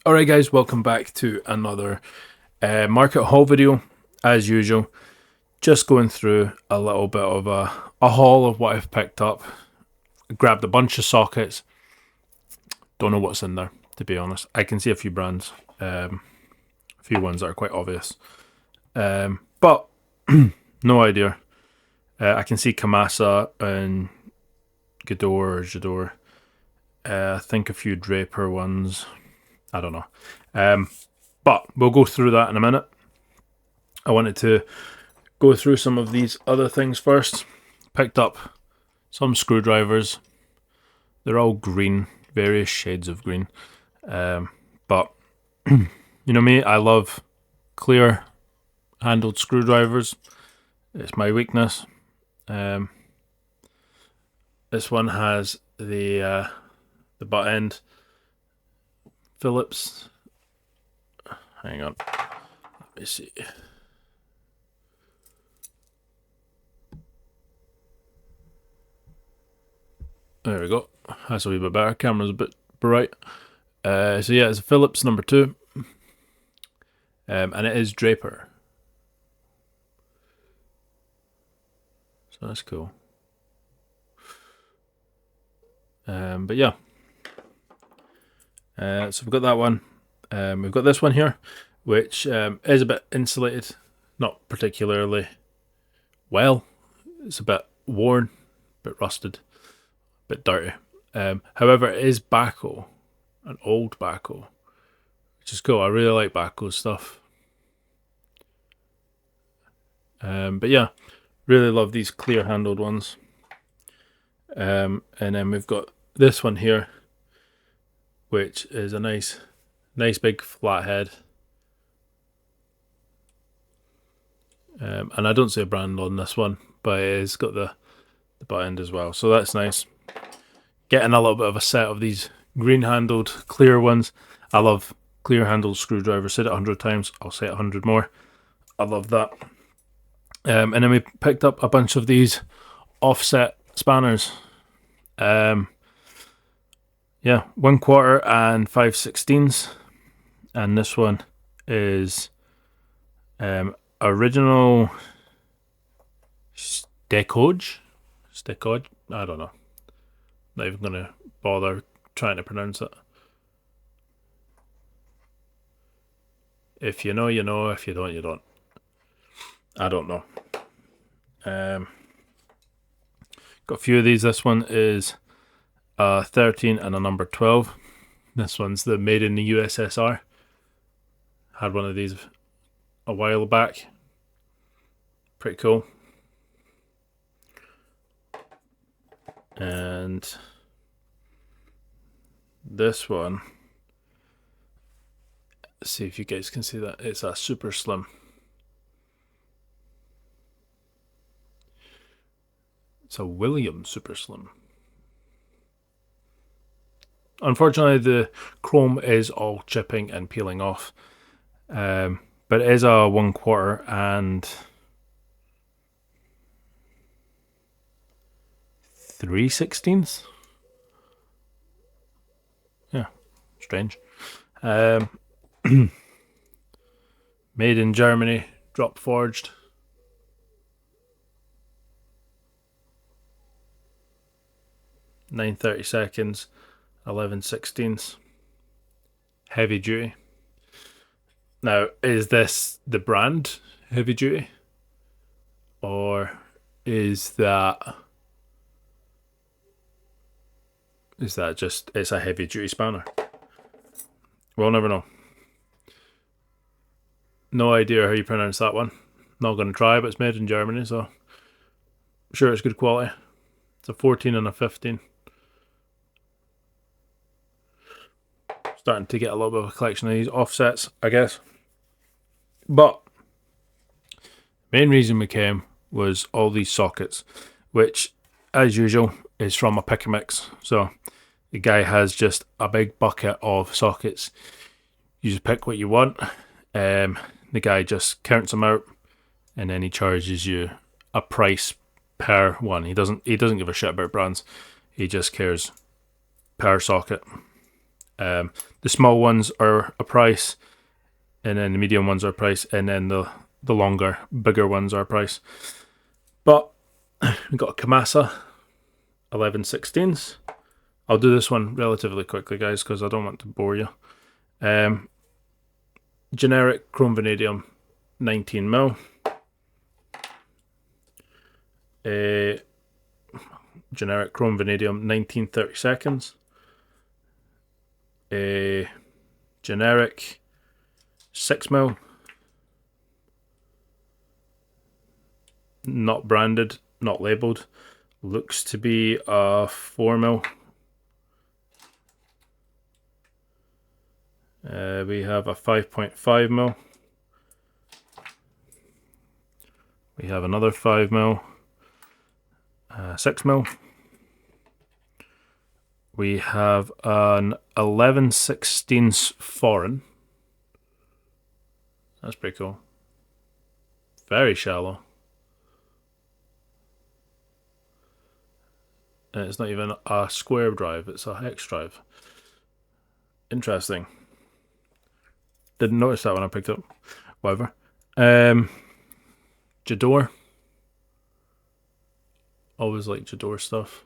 Alright guys, welcome back to another market haul video. As usual, just going through a little bit of a haul of what I've picked up. I grabbed a bunch of sockets. Don't know what's in there, to be honest. I can see a few brands, a few ones that are quite obvious. But no idea. I can see Kamasa and Jador. I think a few Draper ones. I don't know. But we'll go through that in a minute. I wanted to go through some of these other things first. Picked up some screwdrivers. They're all green, various shades of green. But you know me, I love clear handled screwdrivers. It's my weakness. This one has the butt end Phillips. Hang on. Let me see. There we go. That's a wee bit better. Camera's a bit bright. So yeah, it's a Phillips number 2. And it is Draper. So that's cool. But yeah. So we've got that one. We've got this one here, which is a bit insulated. Not particularly well. It's a bit worn, a bit rusted, a bit dirty. However, it is Baco, an old Baco, which is cool. I really like Baco stuff. But yeah, really love these clear handled ones. And then we've got this one here, which is a nice big flat head. And I don't see a brand on this one, but it's got the butt end as well, so that's nice. Getting a little bit of a set of these green handled clear ones. I love clear handled screwdrivers. Said it 100 times, I'll say it 100 more. I love that. And then we picked up a bunch of these offset spanners. Yeah, 1/4 and 5/16, and this one is original Stekoj. I don't know. Not even gonna bother trying to pronounce it. If you know, you know. If you don't, you don't. I don't know. Got a few of these. This one is 13 and a number 12. This one's the made in the USSR. Had one of these a while back. Pretty cool. And this one, let's see if you guys can see that. It's a super slim. It's a William super slim. Unfortunately, the chrome is all chipping and peeling off. But it is a 1/4 and 3/16. Yeah, strange. Made in Germany, drop forged. (9/32), 11/16. Heavy duty. Now, is this the brand heavy duty? Or is that just, it's a heavy duty spanner? We'll never know. No idea how you pronounce that one. Not going to try, but it's made in Germany, so I'm sure it's good quality. It's a 14 and a 15. Starting to get a little bit of a collection of these offsets, I guess. But main reason we came was all these sockets, which, as usual, is from a pick and mix. So the guy has just a big bucket of sockets. You just pick what you want. The guy just counts them out, and then he charges you a price per one. He doesn't give a shit about brands. He just cares per socket. The small ones are a price, and then the medium ones are a price, and then the longer, bigger ones are a price. But we got a Kamasa 11/16. I'll do this one relatively quickly, guys, because I don't want to bore you. Generic chrome vanadium 19mm. Generic chrome vanadium 19/32. Generic 6mm. Not branded, not labelled. Looks to be a 4mm. We have a 5.5mm. We have another 5mm. 6mm. We have an 11/16 foreign. That's pretty cool. Very shallow. And it's not even a square drive, it's a hex drive. Interesting. Didn't notice that when I picked up. Whatever. Jador. Always like Jador stuff.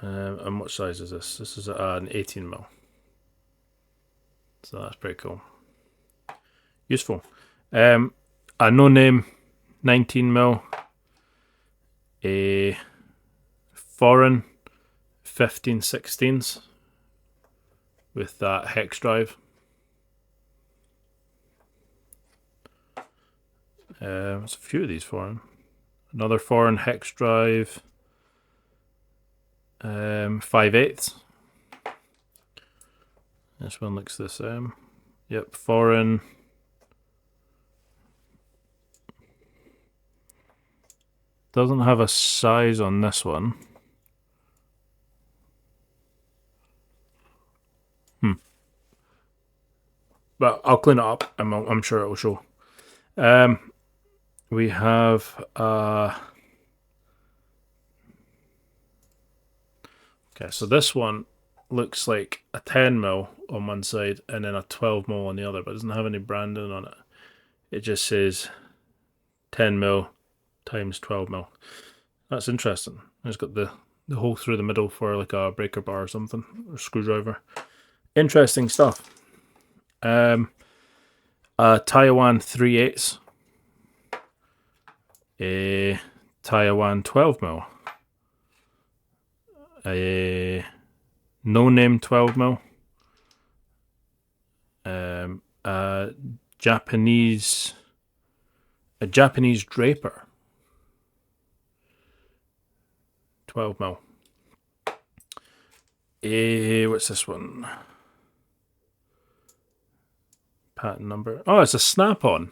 And what size is this? This is an 18mm. So that's pretty cool. Useful. A no-name 19mm. A foreign 15/16 with that hex drive. There's a few of these foreign. Another foreign hex drive. 5/8. This one looks the same. Yep, foreign. Doesn't have a size on this one. But I'll clean it up and I'm sure it will show. We have okay, so this one looks like a 10mm on one side and then a 12mm on the other, but it doesn't have any branding on it. It just says 10mm times 12mm. That's interesting. It's got the hole through the middle for like a breaker bar or something, or screwdriver. Interesting stuff. A Taiwan 3/8. A Taiwan 12mm. A no-name 12mm. A Japanese Draper 12mm. What's this one? Patent number. Oh, it's a snap-on.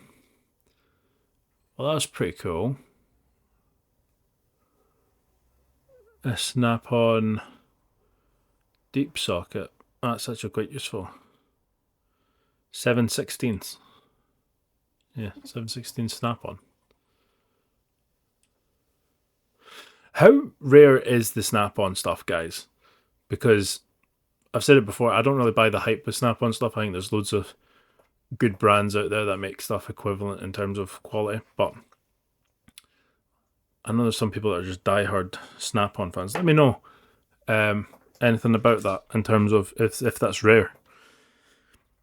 Well, that's pretty cool. A snap-on deep socket. That's actually quite useful. 7/16. Yeah, 7/16 snap-on. How rare is the snap-on stuff, guys? Because I've said it before, I don't really buy the hype with snap-on stuff. I think there's loads of good brands out there that make stuff equivalent in terms of quality, but I know there's some people that are just diehard snap-on fans. Let me know anything about that in terms of if that's rare.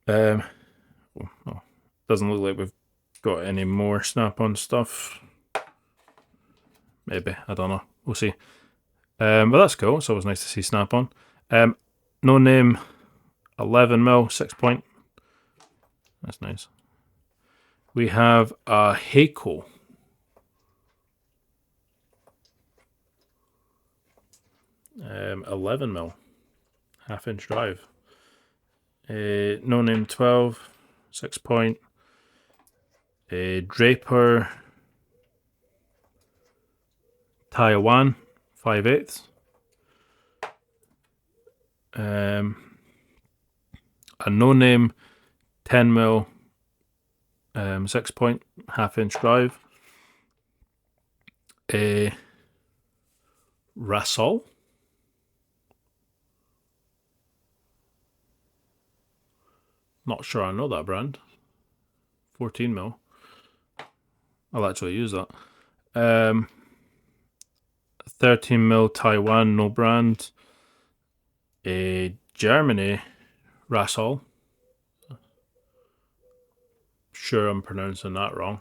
Well, doesn't look like we've got any more snap-on stuff. Maybe, I don't know. We'll see. But that's cool. It's always nice to see snap-on. No name 11mm 6-point. That's nice. We have a Heiko. Um, 11mm 1/2-inch drive. No name 12 6-point. Draper Taiwan 5/8. A no name 10mm 6-point 1/2-inch drive. A Rasol Not sure I know that brand. 14mm. I'll actually use that. 13mm Taiwan, no brand. A Germany Rasol. Sure I'm pronouncing that wrong.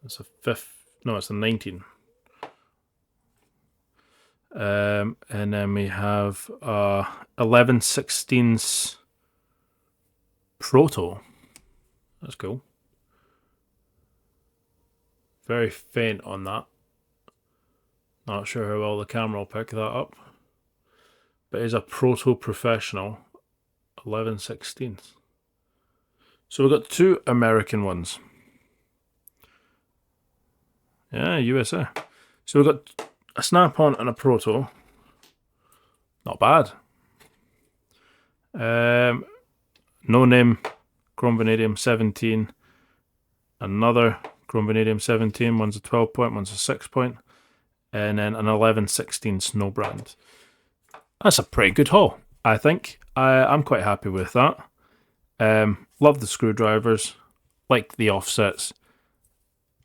It's a 5th, no, it's a 19. And then we have 11/16 Proto. That's cool. Very faint on that. Not sure how well the camera will pick that up. But it's a Proto Professional 11/16. So we've got 2 American ones. Yeah, USA. So we've got a Snap-on and a Proto. Not bad. No name Chrome Vanadium 17. Another Chrome Vanadium 17. One's a 12-point, one's a 6-point. And then an 11/16 no brand. That's a pretty good haul, I think. I'm quite happy with that. Love the screwdrivers. Like the offsets.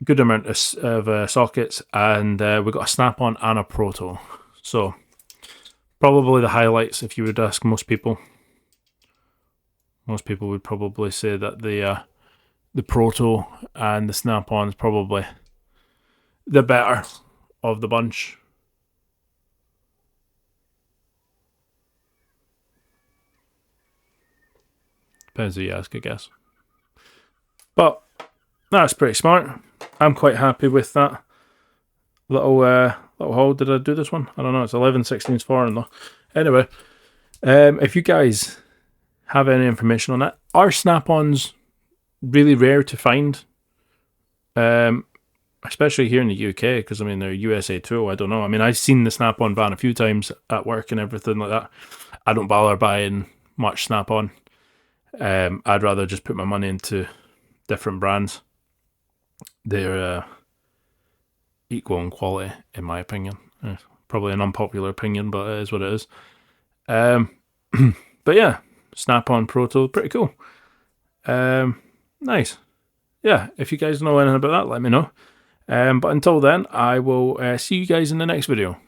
Good amount of sockets. And we got a Snap-on and a Proto. So, probably the highlights if you would ask most people. Most people would probably say that the Proto and the Snap-on is probably the better of the bunch. Depends who you ask, I guess. But that's pretty smart. I'm quite happy with that little haul. Did I do this one? I don't know. It's 11/16 foreign though. Anyway, if you guys have any information on that, are Snap-ons really rare to find? Especially here in the UK, because I mean they're USA tool. I don't know. I mean I've seen the Snap-on van a few times at work and everything like that. I don't bother buying much Snap-on. I'd rather just put my money into different brands. They're equal in quality, in my opinion. Probably an unpopular opinion, but it is what it is. But yeah, Snap-on Proto, pretty cool. Nice. Yeah, if you guys know anything about that, let me know. But until then, I will see you guys in the next video.